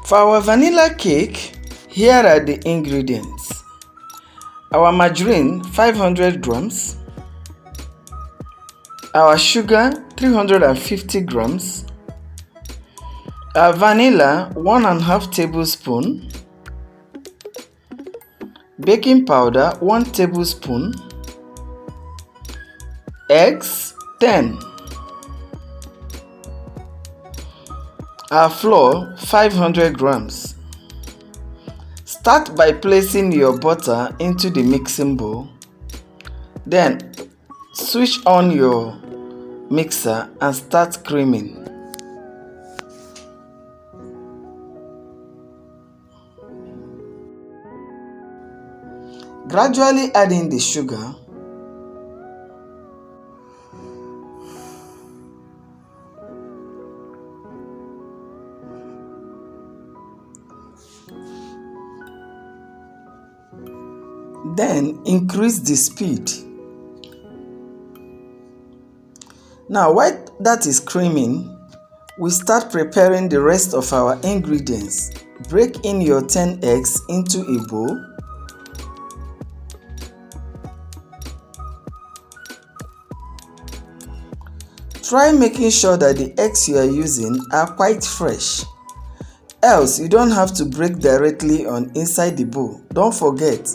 For our vanilla cake, here are the ingredients. Our margarine 500 grams, our sugar 350 grams, our vanilla 1.5 tablespoon, baking powder 1 tablespoon, eggs 10, our flour 500 grams. Start by placing your butter into the mixing bowl. Then switch on your mixer and start creaming. Gradually add in the sugar. Then increase the speed. Now while that is creaming, we start preparing the rest of our ingredients. Break in your 10 eggs into a bowl. Try making sure that the eggs you are using are quite fresh. Else you don't have to break directly on inside the bowl. Don't forget,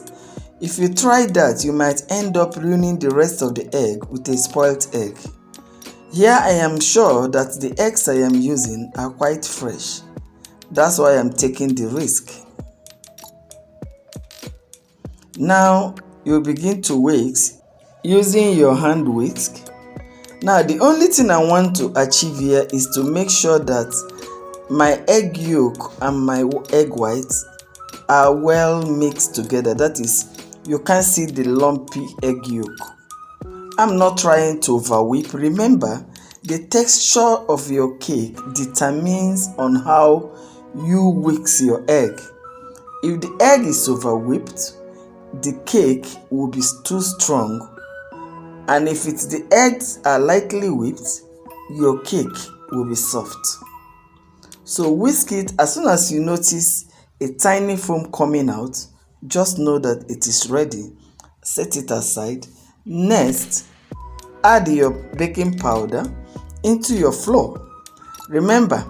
if you try that, you might end up ruining the rest of the egg with a spoiled egg. Here I am sure that the eggs I am using are quite fresh. That's why I'm taking the risk. Now you begin to whisk using your hand whisk. Now the only thing I want to achieve here is to make sure that my egg yolk and my egg whites are well mixed together. That is, you can't see the lumpy egg yolk. I'm not trying to overwhip. Remember, the texture of your cake determines on how you whisk your egg. If the egg is overwhipped, the cake will be too strong. And if the eggs are lightly whipped, your cake will be soft. So whisk it. As soon as you notice a tiny foam coming out, just know that it is ready. Set it aside. Next, add your baking powder into your flour. Remember,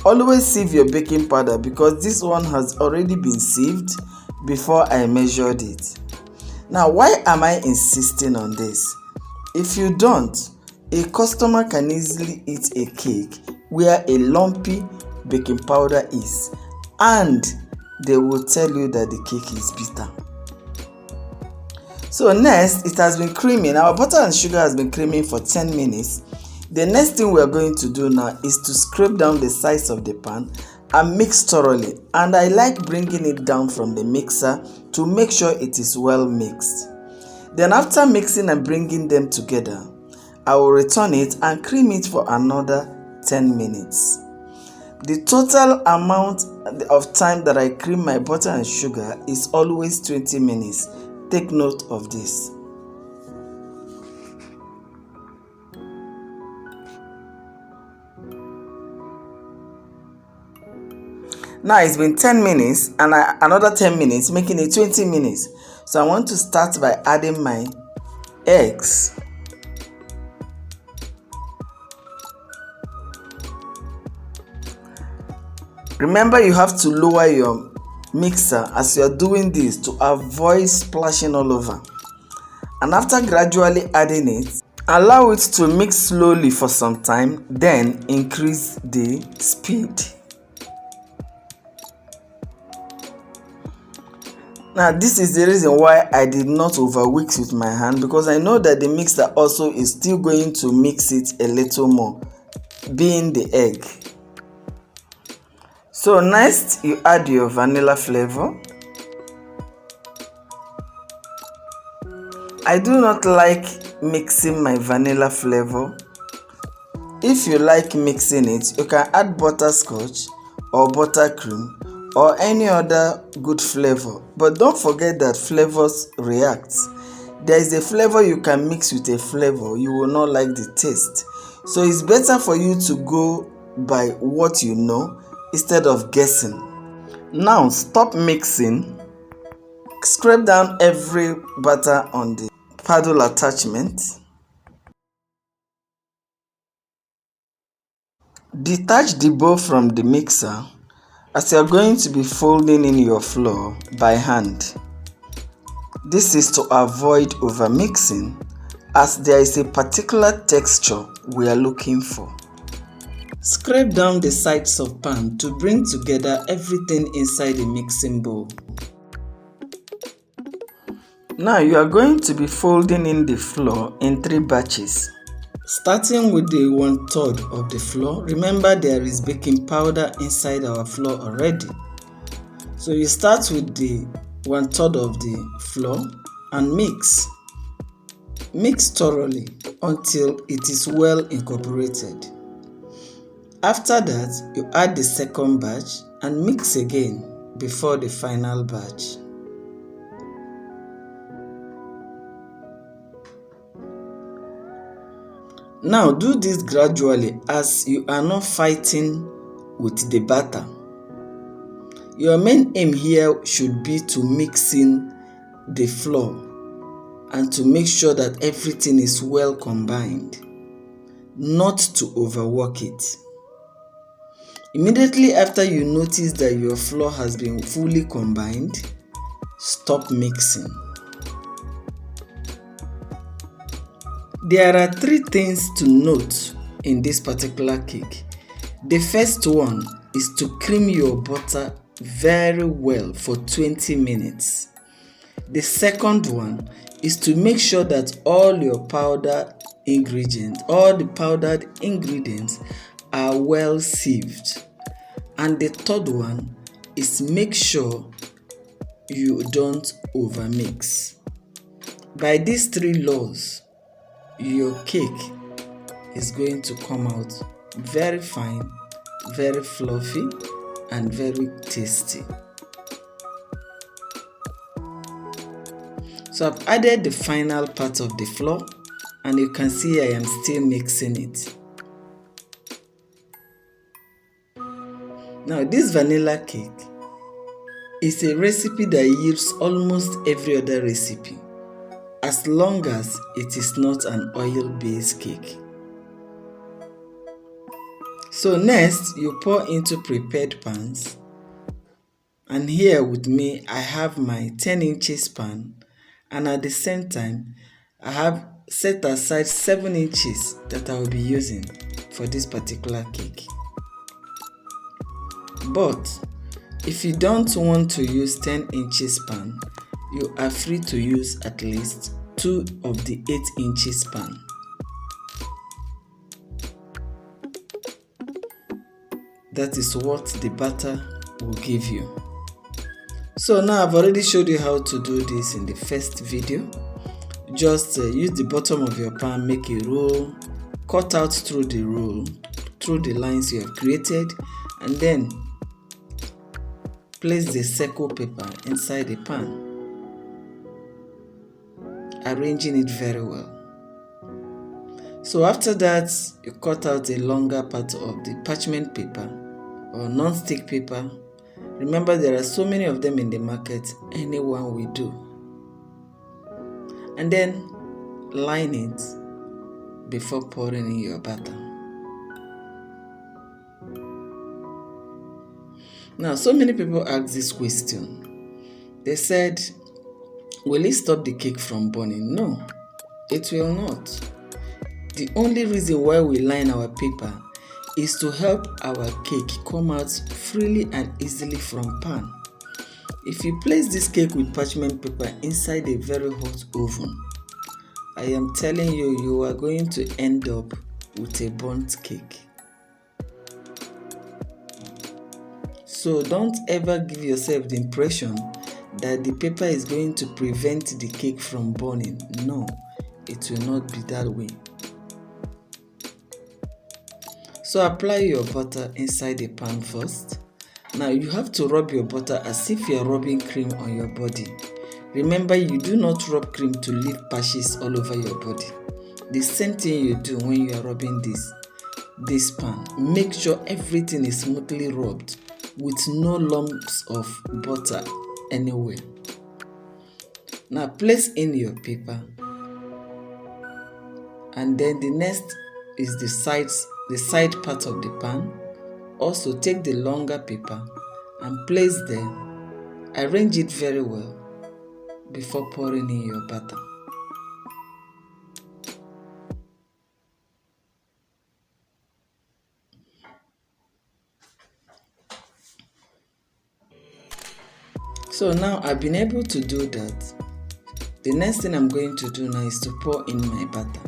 always sieve your baking powder because this one has already been sieved before I measured it. Now, why am I insisting on this? If you don't, a customer can easily eat a cake where a lumpy baking powder is, and they will tell you that the cake is bitter. So next, it has been creaming. Our butter and sugar has been creaming for 10 minutes. The next thing we are going to do now is to scrape down the sides of the pan and mix thoroughly. And I like bringing it down from the mixer to make sure it is well mixed. Then after mixing and bringing them together, I will return it and cream it for another 10 minutes. The total amount of time that I cream my butter and sugar is always 20 minutes. Take note of this. Now it's been 10 minutes and another 10 minutes, making it 20 minutes. So I want to start by adding my eggs. Remember, you have to lower your mixer as you are doing this to avoid splashing all over. And after gradually adding it, allow it to mix slowly for some time, then increase the speed. Now this is the reason why I did not overwhix with my hand, because I know that the mixer also is still going to mix it a little more, being the egg. So next, you add your vanilla flavor. I do not like mixing my vanilla flavor. If you like mixing it, you can add butterscotch or buttercream or any other good flavor. But don't forget that flavors react. There is a flavor you can mix with a flavor, you will not like the taste. So it's better for you to go by what you know instead of guessing. Now stop mixing. Scrape down every butter on the paddle attachment. Detach the bowl from the mixer as you are going to be folding in your flour by hand. This is to avoid overmixing as there is a particular texture we are looking for. Scrape down the sides of pan to bring together everything inside the mixing bowl. Now you are going to be folding in the flour in 3 batches. Starting with the 1/3 of the flour, remember there is baking powder inside our flour already. So you start with the 1/3 of the flour and mix. Mix thoroughly until it is well incorporated. After that, you add the second batch and mix again before the final batch. Now do this gradually as you are not fighting with the batter. Your main aim here should be to mix in the flour and to make sure that everything is well combined, not to overwork it. Immediately after you notice that your flour has been fully combined, stop mixing. There are 3 things to note in this particular cake. The first one is to cream your butter very well for 20 minutes. The second one is to make sure that all the powdered ingredients are well sieved. And the third one is make sure you don't overmix. By these 3 laws, your cake is going to come out very fine, very fluffy, and very tasty. So I've added the final part of the flour and you can see I am still mixing it. Now this vanilla cake is a recipe that yields almost every other recipe, as long as it is not an oil-based cake. So next, you pour into prepared pans, and here with me I have my 10 inches pan, and at the same time I have set aside 7 inches that I will be using for this particular cake. But if you don't want to use 10 inches pan, you are free to use at least 2 of the 8 inches pan. That is what the batter will give you. So now I've already showed you how to do this in the first video. Just use the bottom of your pan, make a roll, cut out through the roll, through the lines you have created, and then place the circle paper inside the pan, arranging it very well. So after that, you cut out a longer part of the parchment paper or non-stick paper. Remember, there are so many of them in the market, anyone will do. And then line it before pouring in your batter. Now, so many people ask this question. They said, will it stop the cake from burning? No, it will not. The only reason why we line our paper is to help our cake come out freely and easily from pan. If you place this cake with parchment paper inside a very hot oven, I am telling you, you are going to end up with a burnt cake. So don't ever give yourself the impression that the paper is going to prevent the cake from burning. No, it will not be that way. So apply your butter inside the pan first. Now you have to rub your butter as if you are rubbing cream on your body. Remember, you do not rub cream to leave patches all over your body. The same thing you do when you are rubbing this pan. Make sure everything is smoothly rubbed. with no lumps of butter anywhere. Now place in your paper, and then the next is the side part of the pan. Also take the longer paper and place there. Arrange it very well before pouring in your batter. So now I've been able to do that. The next thing I'm going to do now is to pour in my batter.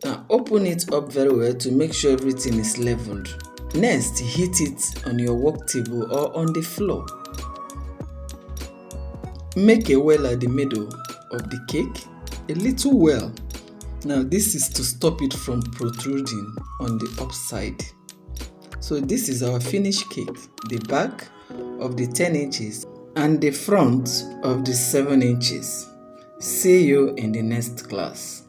Now open it up very well to make sure everything is leveled. Next, heat it on your work table or on the floor. Make a well at the middle of the cake, a little well. Now this is to stop it from protruding on the upside. So this is our finished cake, the back of the 10 inches and the front of the 7 inches. See you in the next class.